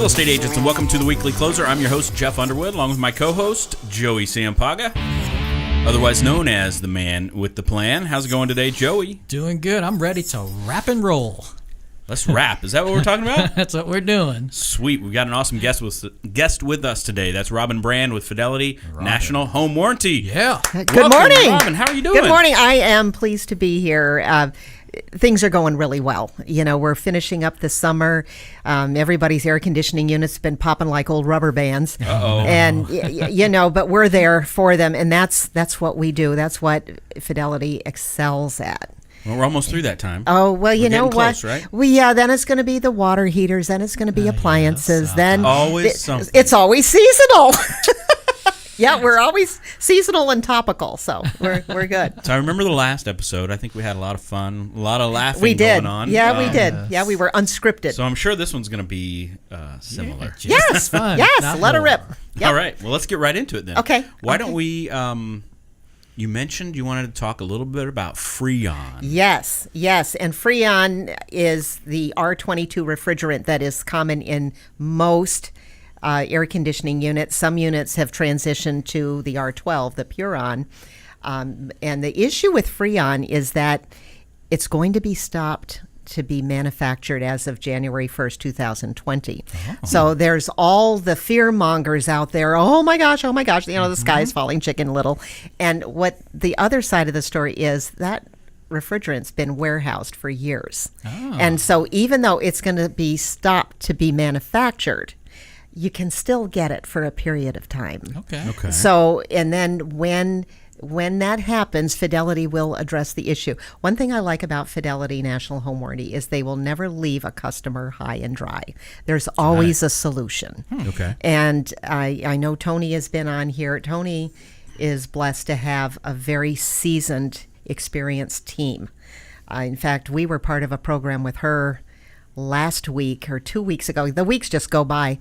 estate agents, and welcome to the Weekly Closer. I'm your host, Jeff Underwood, along with my co-host, Joey Sampaga, otherwise known as the man with the plan. How's it going today, Joey? Doing good. I'm ready to rap and roll. Let's rap. Is that what we're talking about? That's what we're doing. Sweet. We've got an awesome guest with us today. That's Robin Brand with Fidelity National Home Warranty. Yeah. Good morning. Robin, how are you doing? Good morning. I am pleased to be here. Things are going really well. You know, we're finishing up the summer. Everybody's air conditioning units been popping like old rubber bands. Uh-oh. And, you know, but we're there for them. And that's what we do. That's what Fidelity excels at. Well, we're almost through that time. Oh, well, you know close, what? Right? Then it's going to be the water heaters. Then it's going to be appliances. Then always something. It's always seasonal. Yeah, we're always seasonal and topical, so we're good. So I remember the last episode. I think we had a lot of fun, a lot of laughing we did. going on. Yeah, we did. Yes. Yeah, we were unscripted. So I'm sure this one's going to be similar. Yeah, just fun. Yes, let her rip. Yep. All right, well, let's get right into it then. Okay. Why don't we, you mentioned you wanted to talk a little bit about Freon. Yes, and Freon is the R22 refrigerant that is common in most air conditioning units. Some units have transitioned to the R12, the Puron. And the issue with Freon is that it's going to be stopped to be manufactured as of January 1st, 2020. Oh. So there's all the fear mongers out there. Oh my gosh, you know, the sky's falling, Chicken Little. And what the other side of the story is that refrigerant's been warehoused for years. Oh. And so even though it's going to be stopped to be manufactured, you can still get it for a period of time. Okay. So, and then when that happens, Fidelity will address the issue. One thing I like about Fidelity National Home Warranty is they will never leave a customer high and dry. There's always a solution. Okay. And I know Tony has been on here. Tony is blessed to have a very seasoned, experienced team. In fact, we were part of a program with her last week or 2 weeks ago. The weeks just go by.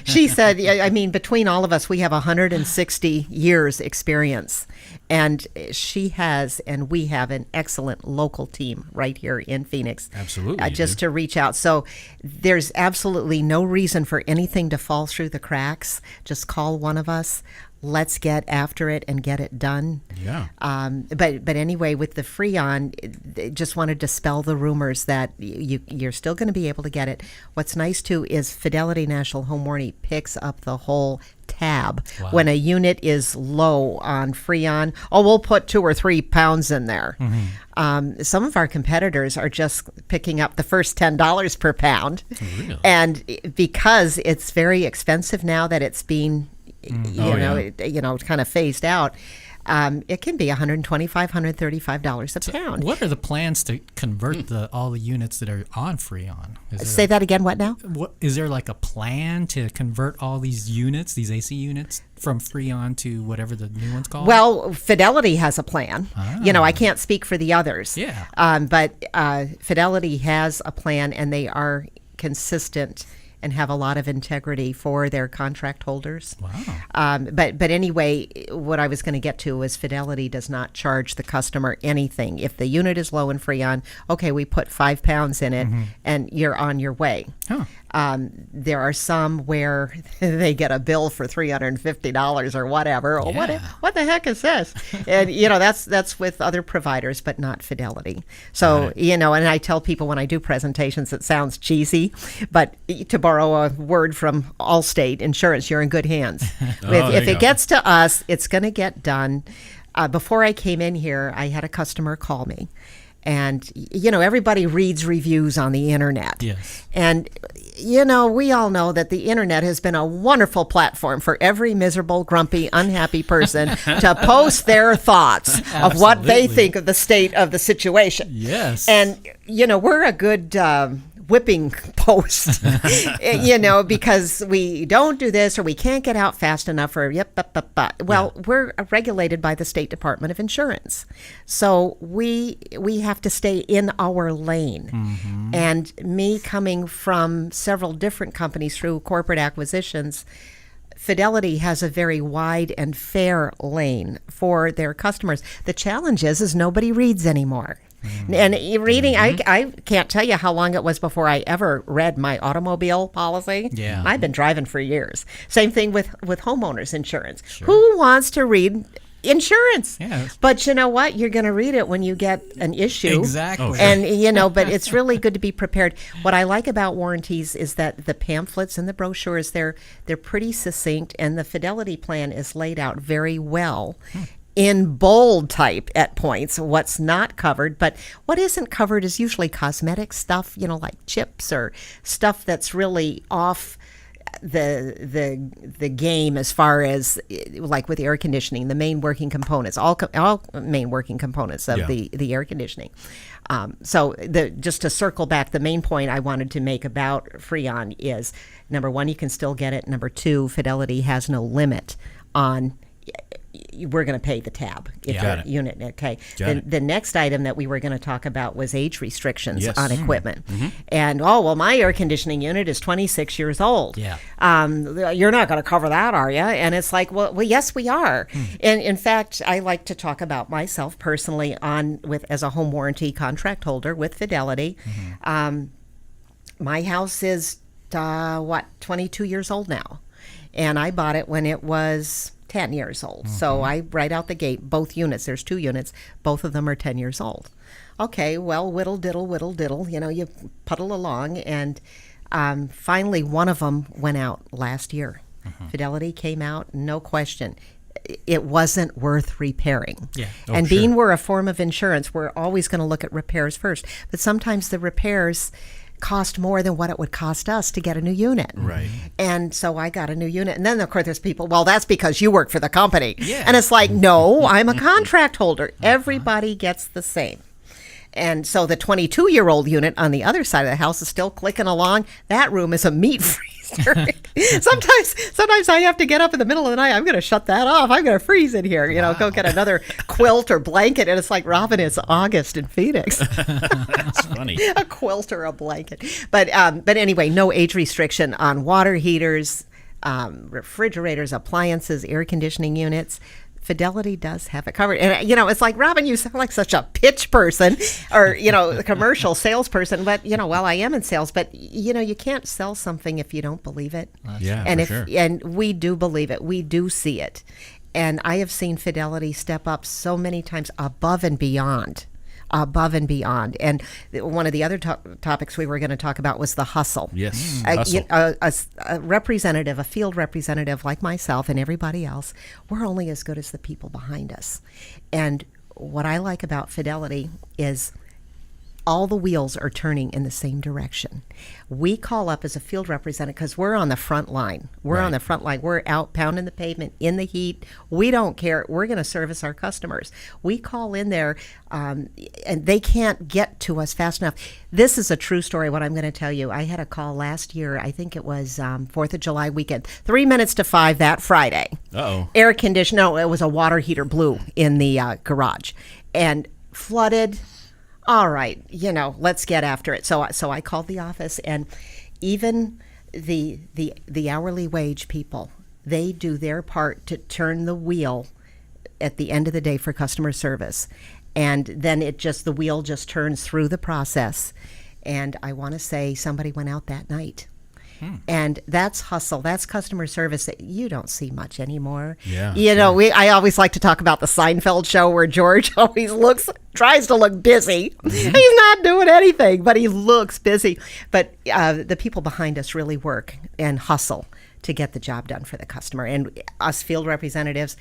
She said, I mean, between all of us, we have 160 years experience. And she has, and we have an excellent local team right here in Phoenix. Absolutely. Just to reach out. So there's absolutely no reason for anything to fall through the cracks. Just call one of us. Let's get after it and get it done. Yeah. But anyway, with the Freon, just want to dispel the rumors that you're still going to be able to get it. What's nice too is Fidelity National Home Warranty picks up the whole tab. Wow. When a unit is low on Freon, we'll put 2 or 3 pounds in there. Mm-hmm. Some of our competitors are just picking up the first $10 per pound. Really? And because it's very expensive now that it's being kind of phased out. It can be $125, $135 a pound. What are the plans to convert all the units that are on Freon? Say that again. What now? Is there like a plan to convert all these units, these AC units, from Freon to whatever the new one's called? Well, Fidelity has a plan. You know, I can't speak for the others. Yeah. But Fidelity has a plan, and they are consistent and have a lot of integrity for their contract holders. Wow. But anyway, what I was going to get to is Fidelity does not charge the customer anything. If the unit is low in Freon, okay, we put 5 pounds in it, and you're on your way. Huh. There are some where they get a bill for $350 or whatever. Yeah. What the heck is this? And you know, that's with other providers, but not Fidelity. So you know, and I tell people when I do presentations, it sounds cheesy, but to borrow a word from Allstate Insurance, you're in good hands. If it gets to us, it's going to get done. Before I came in here, I had a customer call me. And, you know, everybody reads reviews on the internet. Yes. And, you know, we all know that the internet has been a wonderful platform for every miserable, grumpy, unhappy person to post their thoughts of what they think of the state of the situation. Yes. And, you know, we're a good whipping post, you know, because we don't do this or we can't get out fast enough or Well, we're regulated by the State Department of Insurance. So we have to stay in our lane. Mm-hmm. And me coming from several different companies through corporate acquisitions, Fidelity has a very wide and fair lane for their customers. The challenge is nobody reads anymore. And reading, I can't tell you how long it was before I ever read my automobile policy. Yeah. I've been driving for years. Same thing with homeowners insurance. Who wants to read insurance? Yeah. But you know what? You're going to read it when you get an issue. Exactly. Oh, sure. And, but it's really good to be prepared. What I like about warranties is that the pamphlets and the brochures, they're pretty succinct, and the fidelity plan is laid out very well. In bold type at points, what's not covered, but what isn't covered is usually cosmetic stuff, like chips or stuff that's really off the game as far as, like with air conditioning, the main working components, all main working components of the air conditioning. So just to circle back, the main point I wanted to make about Freon is, number one, you can still get it. Number two, Fidelity has no limit on we're going to pay the tab if your unit. Okay. The next item that we were going to talk about was age restrictions on equipment. And my air conditioning unit is 26 years old. Yeah. You're not going to cover that, are you? And it's like, well, yes, we are. And in fact, I like to talk about myself personally as a home warranty contract holder with Fidelity. My house is 22 years old now, and I bought it when it was 10 years old. So I, right out the gate, both units, there's 2 units, both of them are 10 years old. Okay, well, whittle diddle, you puddle along, and finally one of them went out last year. Fidelity came out, no question. It wasn't worth repairing. Yeah. And being we're a form of insurance, we're always going to look at repairs first. But sometimes the repairs cost more than what it would cost us to get a new unit. Right. And so I got a new unit. And then, of course, there's people, well, that's because you work for the company. Yeah. And it's like, no, I'm a contract holder. Everybody gets the same. And so the 22-year-old unit on the other side of the house is still clicking along. That room is a meat freezer. Sometimes I have to get up in the middle of the night. I'm going to shut that off. I'm going to freeze in here. Go get another quilt or blanket. And it's like, Robin, it's August in Phoenix. That's funny. A quilt or a blanket. But anyway, no age restriction on water heaters, refrigerators, appliances, air conditioning units. Fidelity does have it covered. And, it's like, Robin, you sound like such a pitch person or, a commercial salesperson. But, well, I am in sales. But, you can't sell something if you don't believe it. Yeah, and sure. And we do believe it. We do see it. And I have seen Fidelity step up so many times above and beyond. And one of the other topics we were going to talk about was the hustle. Yes. A representative, a field representative like myself and everybody else, we're only as good as the people behind us. And what I like about Fidelity is all the wheels are turning in the same direction. We call up as a field representative because we're on the front line. We're on the front line. We're out pounding the pavement in the heat. We don't care. We're going to service our customers. We call in there, and they can't get to us fast enough. This is a true story, what I'm going to tell you. I had a call last year. I think it was 4th of July weekend. 3 minutes to 5 that Friday. Uh-oh. Air conditioner. No, it was a water heater blew in the garage and flooded. All right, let's get after it. So I called the office, and even the hourly wage people, they do their part to turn the wheel at the end of the day for customer service. And then the wheel just turns through the process. And I want to say somebody went out that night. And that's hustle. That's customer service that you don't see much anymore. Yeah. I always like to talk about the Seinfeld show where George always tries to look busy. He's not doing anything, but he looks busy. But the people behind us really work and hustle to get the job done for the customer. And us field representatives,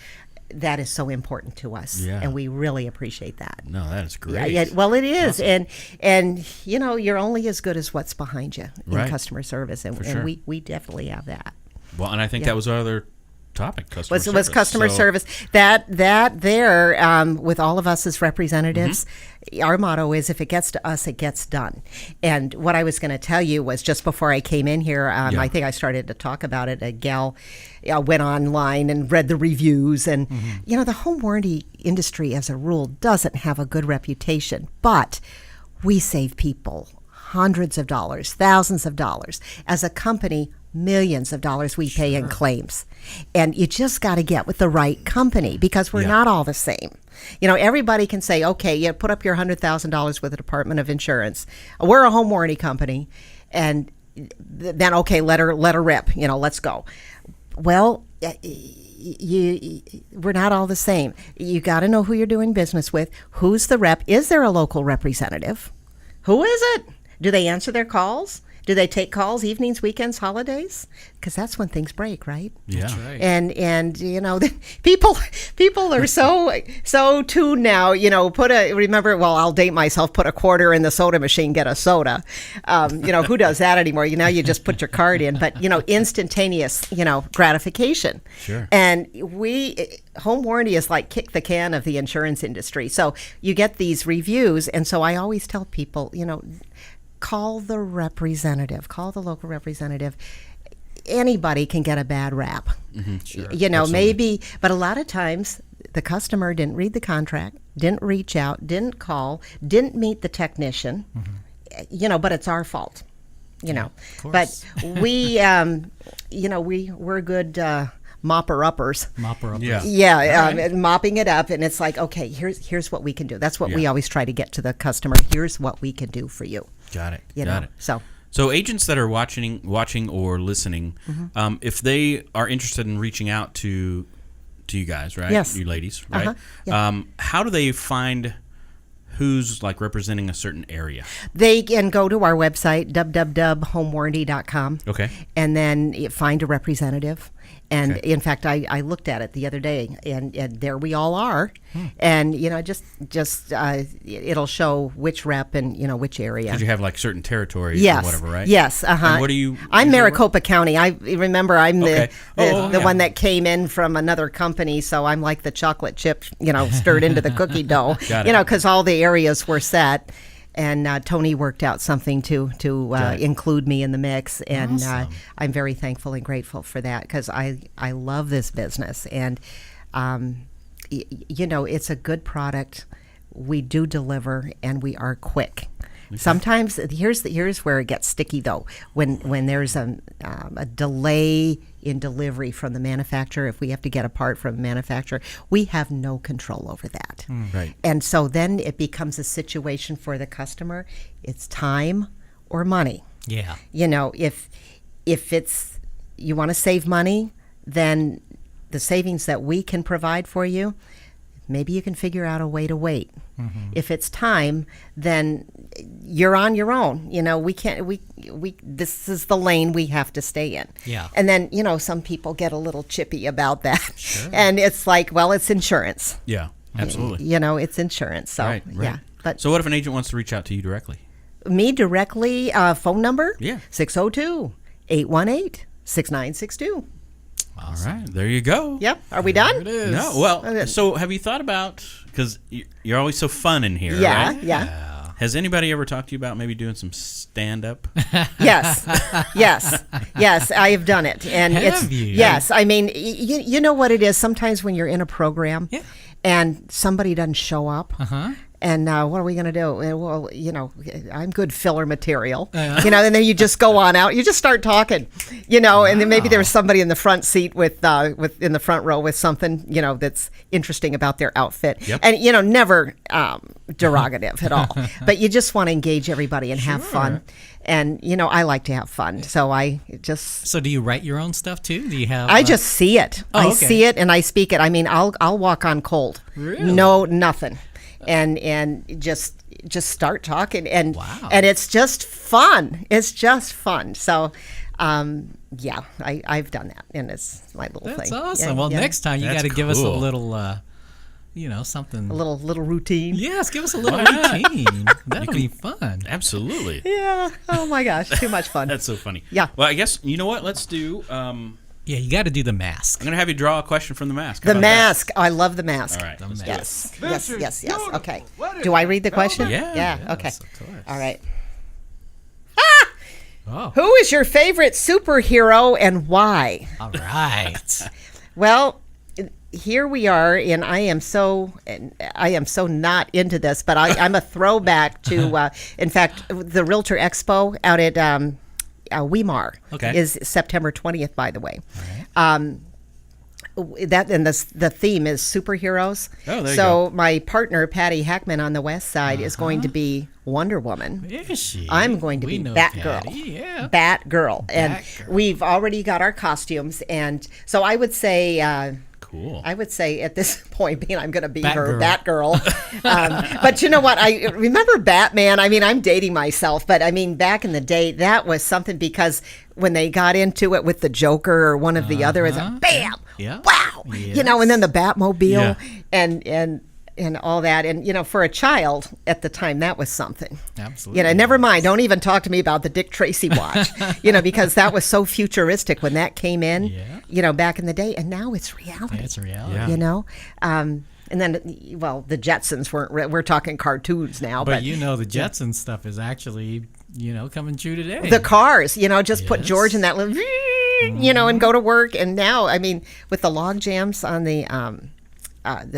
that is so important to us, and we really appreciate that. No, that is great. Yeah, well, it is, awesome. and you're only as good as what's behind you in customer service, and sure. we definitely have that. Well, and I think that was our other topic, customer service. Was customer service. That there, with all of us as representatives, our motto is, if it gets to us, it gets done. And what I was going to tell you was, just before I came in here, I think I started to talk about it. A gal went online and read the reviews, and the home warranty industry as a rule doesn't have a good reputation, but we save people hundreds of dollars, thousands of dollars. As a company, millions of dollars we pay in claims. And you just got to get with the right company because we're not all the same. Everybody can say, okay, you put up your $100,000 with the Department of Insurance. We're a home warranty company. And then, okay, let her rip, let's go. Well, we're not all the same. You got to know who you're doing business with. Who's the rep? Is there a local representative? Who is it? Do they answer their calls? Do they take calls evenings, weekends, holidays? Because that's when things break, right? Yeah. That's right. And people are so tuned now. I'll date myself. Put a quarter in the soda machine, get a soda. Who does that anymore? You just put your card in. But instantaneous gratification. Sure. And home warranty is like kick the can of the insurance industry. So you get these reviews, and so I always tell people, call the representative, call the local representative. Anybody can get a bad rap. Sure. Maybe, but a lot of times the customer didn't read the contract, didn't reach out, didn't call, didn't meet the technician, but it's our fault, Of But we, we're good mopper-uppers. Yeah. Mopping it up, and it's like, okay, here's what we can do. That's what we always try to get to the customer. Here's what we can do for you. Got it. Got it. So agents that are watching or listening, if they are interested in reaching out to you guys, right? Yes. You ladies, right? Yeah. How do they find who's like representing a certain area? They can go to our website, www.homewarranty.com. Okay. And then find a representative. And in fact, I looked at it the other day, and there we all are. And just it'll show which rep and which area. Because you have like certain territories Yes. or whatever, right? Yes. And what do you? I'm Maricopa County. I remember I'm the Okay. one that came in from another company, so I'm like the chocolate chip, stirred into the cookie dough. Got it. Because all the areas were set. And Tony worked out something to include me in the mix, and Awesome. I'm very thankful and grateful for that because I love this business, and it's a good product. We do deliver, and we are quick. Okay. Sometimes here's where it gets sticky though. When there's a delay in delivery from the manufacturer, if we have to get a part from the manufacturer, we have no control over that. Right. And so then it becomes a situation for the customer. It's time or money. Yeah. If it's you want to save money, then the savings that we can provide for you, maybe you can figure out a way to wait. If it's time, then you're on your own. We can't. We this is the lane we have to stay in. Yeah. And then some people get a little chippy about that, Sure. and it's like, well, it's insurance. Yeah. Absolutely. It's insurance. So Right. yeah. But So what if an agent wants to reach out to you directly? me directly, phone number? Yeah. 602-818-6962. All right. There you go. Yep. Are we done? There it is. No. Well, Okay. so have you thought about, because you're always so fun in here, Yeah. right? Yeah. Has anybody ever talked to you about maybe doing some stand-up? Yes. I have done it, and it's Have you? yes. I mean, you know what it is. Sometimes when you're in a program, Yeah. and somebody doesn't show up, and what are we going to do? Well, I'm good filler material, and then you just go on out. You just start talking, and then maybe there's somebody in the front seat with in the front row with something, that's interesting about their outfit, Yep. and never derogative at all. But you just want to engage everybody and have fun, and I like to have fun, so I just. So do you write your own stuff too? Do you have? I just see it. I okay. see it and I speak it. I mean, I'll walk on cold. Really? No, nothing, and just start talking, and Wow. and it's just fun. It's just fun. So, yeah, I've done that, and it's my little That's thing. awesome. Yeah, well, yeah. next time you That's got to give us a cool. little, something. A little routine. Yes, give us a little routine. That'll be fun. Absolutely. Yeah. Oh my gosh, too much fun. That's so funny. Yeah. Well, I guess, you know what? Let's do, I'm Yeah, you got to do the mask. going to have you draw a question from the mask. How The about that? mask. I love the mask. All right. The mask. Yes. Okay. Do I read the question? Yeah. Yeah. Okay. Yes, of course. All right. Oh, Who is your favorite superhero and why? all right. Well, here we are, and I am so not into this, but I'm a throwback to, in fact, the Realtor Expo out at Weimar Okay. is September 20th, by the way. All right. That and the theme is superheroes. Oh, there you so my partner Patty Hackman on the west side is going to be Wonder Woman. Is she? I'm going to We be know Batgirl. Patty, yeah. Batgirl, and Batgirl. we've already got our costumes, and so I would say. Cool. I would say at this point, being I'm going to be her Batgirl. Batgirl. But you know what? I remember Batman. I mean, I'm dating myself, but I mean, back in the day, that was something because when they got into it with the Joker or one of the other, it's a bam, Yeah. wow, you know, and then the Batmobile Yeah. and all that. And, you know, for a child at the time, that was something. Absolutely. You know, never mind. Don't even talk to me about the Dick Tracy watch, you know, because that was so futuristic when that came in, Yeah. you know, back in the day. And now it's reality, It's a reality. Yeah. you know. And then, well, the Jetsons we're talking cartoons now. But you know, the Jetsons stuff is actually, you know, coming true today. The cars, you know, just put Yes. George in that little, you know, and go to work. And now, I mean, with the log jams on the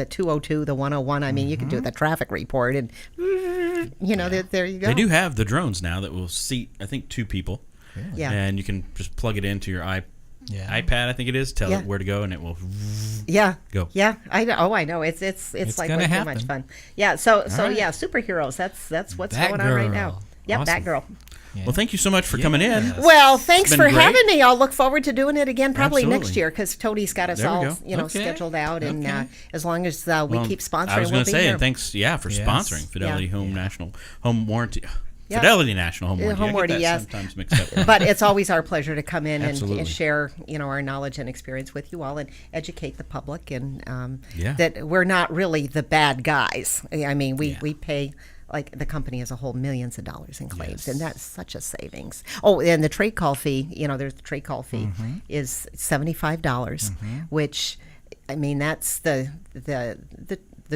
202, the 101, I mean, you can do the traffic report and, you know, there you go. They do have the drones now that will seat, I think, 2 people. Yeah. And you can just plug it into your Yeah. iPad, I think it is, tell Yeah. it where to go, and it will Yeah. go. Yeah. I know. Oh, I know. It's like gonna way too happen. much fun. Yeah. So right. yeah, superheroes. That's what's going on right now. Batgirl. Yep, Awesome. Batgirl. Yeah. Well, thank you so much for coming in. Yes. Well, thanks been for great. having me. I'll look forward to doing it again probably Absolutely. next year because Tony's got us There we all, go. you know, Okay. scheduled out, and Okay. as long as we keep sponsoring, I was we'll going to be say, here. and thanks, for Yes. sponsoring Fidelity Yeah. Home Warranty. Yeah. Fidelity National Home Warranty. Home I get warranty, that yes. sometimes mixed up. But it's always our pleasure to come in Absolutely. and share, you know, our knowledge and experience with you all and educate the public and Yeah. that we're not really the bad guys. I mean, we Yeah. pay, like the company as a whole, millions of dollars in claims, Yes. and that's such a savings. Oh, and the trade call fee, you know, there's the trade call fee is $75, which, I mean, that's the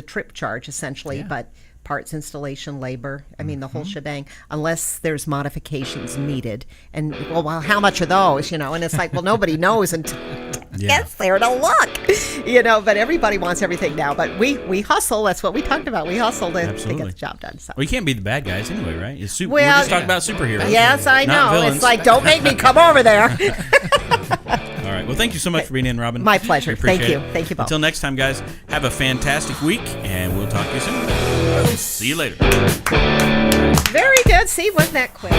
trip charge essentially, Yeah. but parts, installation, labor, I mean, the whole shebang, unless there's modifications needed. And, well, how much are those, you know? And it's like, well, nobody knows until gets there to look, you know, but everybody wants everything now. But we hustle. That's what we talked about. We hustle to get Absolutely. the job done. So. Well, you can't be the bad guys anyway, right? We're Well, just talking about superheroes. Yes, I not know. villains. It's like, don't make me come over there. All right. Well, thank you so much for being in, Robin. My pleasure. We appreciate Thank you. it. Thank you both. Until next time, guys, have a fantastic week, and we'll talk to you soon. See you later. Very good. See, wasn't that quick?